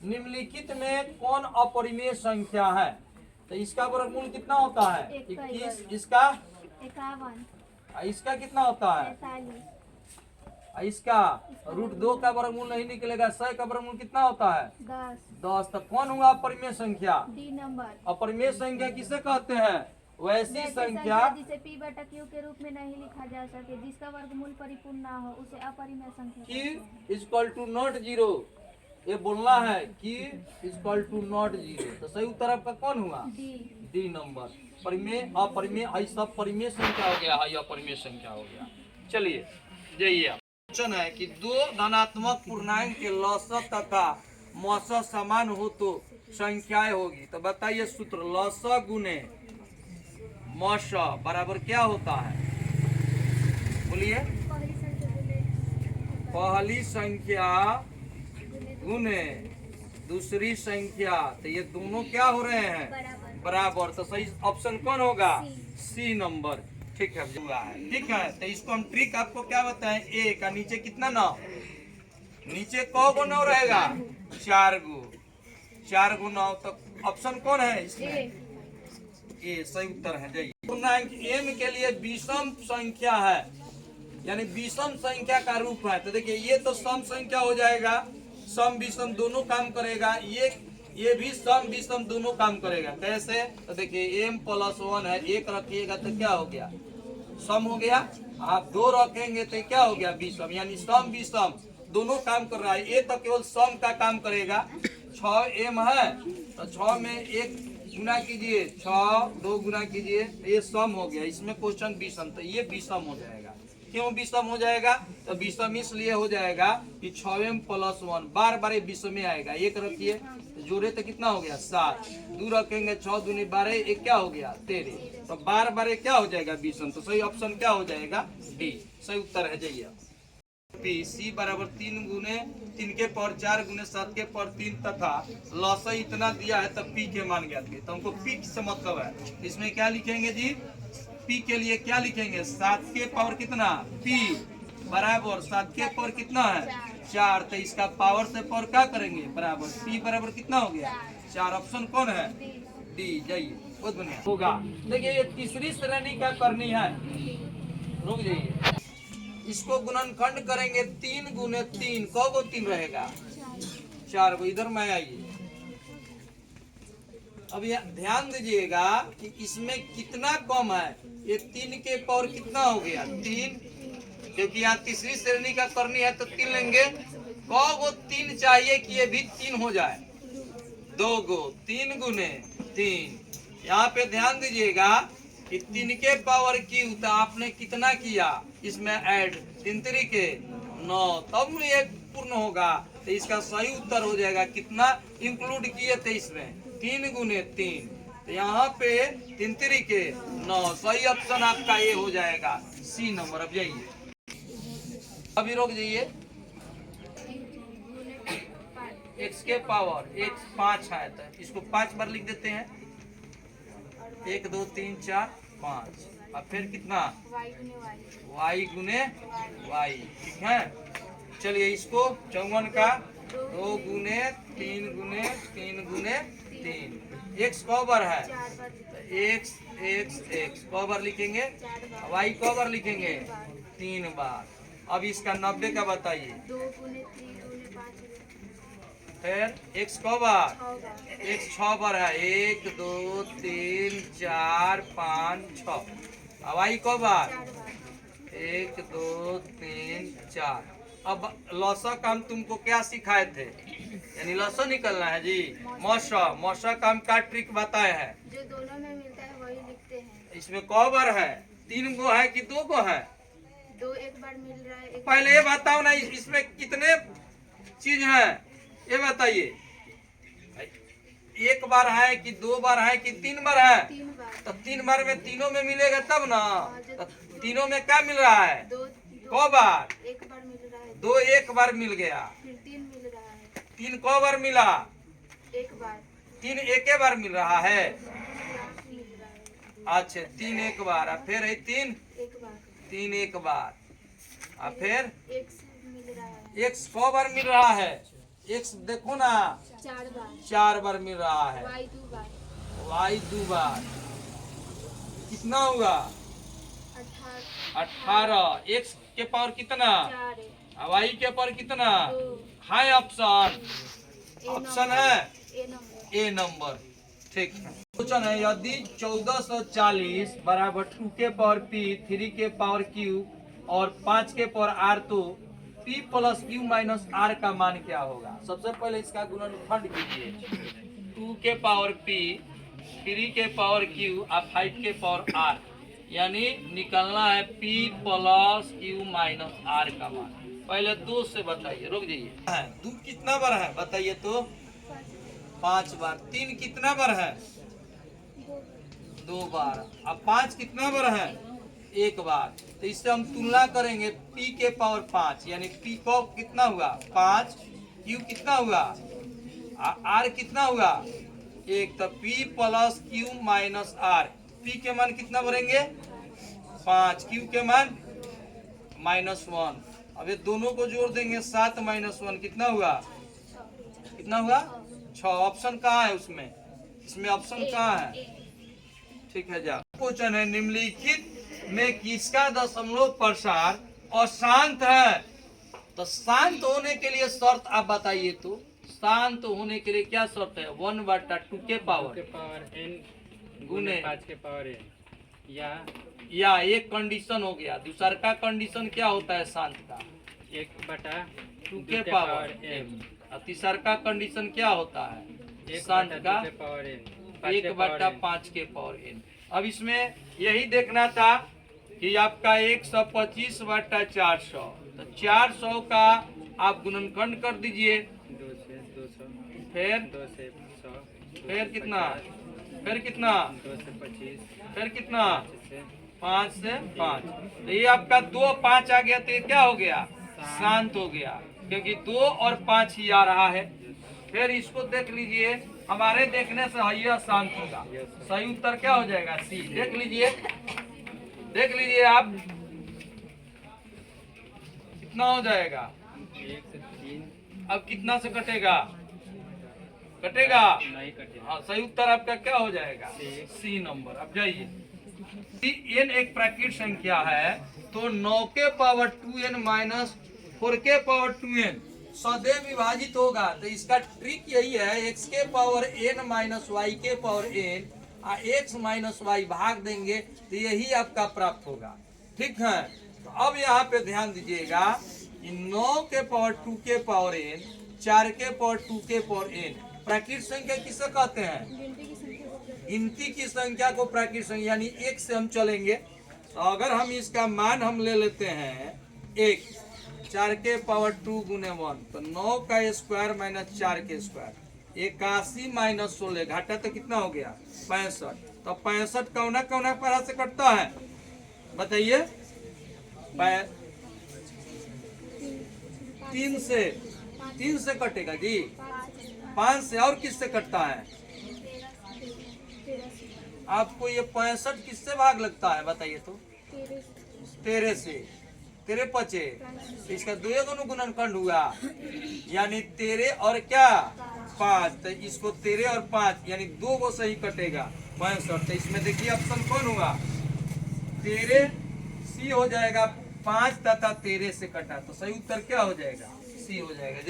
निम्नलिखित में कौन अपरिमेय संख्या है? तो इसका वर्गमूल कितना होता है? 21। इसका 51। इसका कितना होता है? 43। इसका √2 का वर्गमूल नहीं निकलेगा। 100 का वर्गमूल कितना होता है? 10। तो कौन हुआ अपरिमेय संख्या? D number. अपरिमेय संख्या किसे कहते हैं? वैसी संख्या जिसे p बटा q के रूप में नहीं लिखा जा सके, जिसका वर्गमूल परिपूर्ण ना हो, उसे अपरिमेय संख्या q equal to not zero. ये बोलना है q equal to not zero. तो सही उत्तर आपका कौन हुआ? D number. परिमेय अपरिमेय सब परिमेय संख्या हो गया, अपरिमेय संख्या हो गया। चलिए जाइए। क्वेश्चन है कि दो धनात्मक पूर्णांक के लसक तथा मौसक समान हो तो संख्याएं होगी। तो बताइए सूत्र लसक गुने मौसक बराबर क्या होता है? बोलिए। पहली संख्या गुने दूसरी संख्या। तो ये दोनों क्या हो रहे हैं? बराबर। तो सही ऑप्शन कौन होगा? C number. ठीक है, ठीक है। तो इसको हम ट्रिक आपको क्या बताएं? ए का नीचे कितना 9? नीचे कौ गो 9 रहेगा? 4 गो। 4 गो 9। तो ऑप्शन कौन है इसमें? ए सही उत्तर है। जाइए। पूर्णांक m के लिए विषम संख्या है, यानी विषम संख्या का रूप है। तो देखिए ये तो सम संख्या हो जाएगा, सम विषम दोनों काम करेगा। ये भी सम विषम दोनों काम करेगा। कैसे? तो देखिए m + 1 है, 1 रखिएगा तो क्या हो गया? सम हो गया। आप 2 रखेंगे तो क्या हो गया? विषम। यानी सम विषम दोनों काम कर रहा है। ये तो केवल सम का काम करेगा। 6m है तो 6 में 1 गुना कीजिए, 6 2 गुना कीजिए, ये सम हो गया। इसमें क्वेश्चन विषम, तो ये विषम हो जाएगा। क्यों विषम हो जाएगा? तो विषम इसलिए हो जाएगा कि 6m + 1 बार बार विषम में आएगा। 1 रखिए तो जोड़े तो कितना हो गया? 7। 2 रखेंगे 6 दूनी 12, एक क्या हो गया? 13। तो बार बार क्या हो जाएगा? विषम। तो सही ऑप्शन क्या हो जाएगा? डी सही उत्तर है। जाइए। पी सी बराबर 3 गुने 3 के पावर 4 गुने 7 के पावर 3 तथा लसा इतना दिया है तब पी के मान ज्ञात किए। तो हमको पी से मतलब है, इसमें क्या लिखेंगे जी? पी के लिए क्या लिखेंगे? 7 के पावर कितना? पी बराबर 7 के पावर कितना है? 4। तो इसका पावर से पावर क्या करेंगे? बराबर। पी बराबर कितना हो गया? 4। ऑप्शन कौन है? डी। जाइए। बहुत बढ़िया होगा। देखिए ये तीसरी श्रेणी क्या करनी है? रुक जाइए। इसको गुणनखंड करेंगे 3 गुने 3। कौ गो 3 रहेगा? 4 गो। इधर में आइए। अब यहाँ ध्यान दीजिएगा कि इसमें कितना कम है। ये 3 के पावर कितना हो गया? 3। क्योंकि यहाँ तीसरी श्रेणी का करनी है तो 3 लेंगे। कौ गो 3 चाहिए कि ये भी 3 हो जाए? 2 गो। 3 गुने 3। यहाँ पे ध्यान दीजिएगा कि 3 के पावर की तो आपने कितना किया इसमें ऐड? 3 के 9, तब ये पूर्ण होगा। तो इसका सही उत्तर हो जाएगा कितना इंक्लूड किए थे इसमें? 3 गुने 3। तो यहाँ पे 3 के 9। सही ऑप्शन आपका ये हो जाएगा सी नंबर। अब जाइए। अभी रोक जाइए। x के पावर x 5 है तो इसको 5 बार लिख देते हैं। 1 2 3 4 5। अब फिर कितना? y गुने y। ठीक है। चलिए इसको 54 का 2 गुने 3 गुने 3 गुने 3। x कौ बार है? x x x कौ बार लिखेंगे? y कौ बार लिखेंगे? 3 बार। अब इसका 90 का बताइए। फिर x कौ बार? x 6 बार है। 1 2 3 4 5 6। अब y कौ बार? 1 2 3 4। अब लौसा काम तुमको क्या सिखाए थे? यानी लौसा निकलना है जी। मौसा काम का ट्रिक बताए है। जो दोनों में मिलता है वही लिखते हैं। इसमें कौ बार है? 3 गो है कि 2 गो है? 2 एक बार मिल रहा है। पहले ये बताओ ना इसमें कितने चीज है ये बताइए। 1 बार है कि 2 बार है कि 3 बार है? 3 बार। तो 3 बार में तीनों में मिलेगा तब ना। तो तीनों में क्या मिल रहा है? 2 कौ बार? 1 बार मिल रहा है। 2 1 बार मिल गया। फिर 3 मिल रहा है। 3 कौ बार मिला? 1 बार। 3 एक बार मिल रहा है। मिल रहा है। अच्छा 3 1 बार। अब फिर है 3 1 बार। 3 1 बार। अब फिर x मिल रहा है। x कौ बार मिल रहा है? एक्स देखो ना 4 बार, 4 बार मिल रहा है, y 2 बार, वाई 2 बार, कितना हुआ 18। एक्स के पावर कितना, 4 है, वाई के पावर कितना 2, है, ऑप्शन ऑप्शन है ए नंबर, ए नंबर। ठीक है, क्वेश्चन है यदि 1440 बराबर 2 के पावर पी 3 के पावर क्यू और 5 के पावर आर, तो P plus Q minus R का मान क्या होगा। सबसे पहले इसका गुणनखंड कीजिए, 2 के पावर पी 3 के पावर क्यू और 5 के पावर आर, यानी निकलना है P plus Q minus R का मान। पहले 2 से बताइए, रुक जाइए। 2 कितना बार है बताइए तो 5 बार। 3 कितना बार है 2 बार। अब 5 कितना बार है 1 बार। तो इससे हम तुलना करेंगे, p के पावर 5 यानी p को कितना हुआ 5, q कितना हुआ r कितना हुआ 1, तो p plus q minus r। p के मान कितना भरेंगे 5, q के मान -1। अब ये दोनों को जोड़ देंगे 7 माइनस 1 कितना हुआ 6। ऑप्शन कहाँ है उसमें, इसमें ऑप्शन कहाँ है। ठीक है, जा क्वेश्चन है निम्नलिखित में किसका दशमलव प्रसार अशांत है। तो शांत होने के लिए शर्त आप बताइए, तो शांत होने के लिए क्या शर्त है 1/2 के पावर n गुने 5 के पावर n, या एक कंडीशन हो गया। दूसरा का कंडीशन क्या होता है शांत का 1/2 के पावर m। और तीसरा का कंडीशन क्या होता है शांत का 1/5 के पावर n। अब इसमें यही देखना था कि आपका 125/400, तो 400 का आप गुणनखंड कर दीजिए, 2 से 200, फिर 2 से 100, फिर कितना 2 से 25, फिर कितना 5 5 से से 5। तो ये आपका 2 5 आ गया, तो ये क्या हो गया शांत हो गया, क्योंकि 2 और 5 ही आ रहा है। फिर इसको देख लीजिए, हमारे देखने से यह शांत होगा। सही उत्तर क्या हो जाएगा सी। देख लीजिए आप कितना हो जाएगा 1 से 3 अब कितना से कटेगा नहीं कटेगा। हाँ, सही उत्तर आपका क्या हो जाएगा सी नंबर। अब जाइए, n एक प्राकृत संख्या है, तो 9 के पावर 2n माइनस 4 के पावर 2n सदैव विभाजित होगा। तो इसका ट्रिक यही है, x के पावर n माइनस y के पावर n और x माइनस y भाग देंगे, तो यही आपका प्राप्त होगा। ठीक है, तो अब यहाँ पे ध्यान दीजिएगा कि 9 के पावर 2 के पावर n 4 के पावर 2 के पावर n प्राकृत संख्या किसे कहते हैं, गिनती की संख्या को प्राकृत संख्या, यानी 1 से हम चलेंगे। तो अगर हम इसका मान हम ले लेते हैं 1, 4 के पावर 2 गुने 1, तो 9 का स्क्वायर माइनस 4 के स्क्वायर 81 माइनस 16 घाटा तो कितना हो गया 65। तो 65 कौना कौना पारा से कटता है बताइए, 3 से कटेगा जी, 5 से, और किससे कटता है आपको ये 65 किससे भाग लगता है बताइए तो 13 से, 13 पचे, इसका दोनों गुणनखंड हुआ, यानी 13 और क्या 5, तो इसको 13 और 5 यानी 2 को सही कटेगा 65। तो इसमें देखिए ऑप्शन कौन होगा 13 सी हो जाएगा, 5 तथा 13 से कटा, तो सही उत्तर क्या हो जाएगा सी हो जाएगा।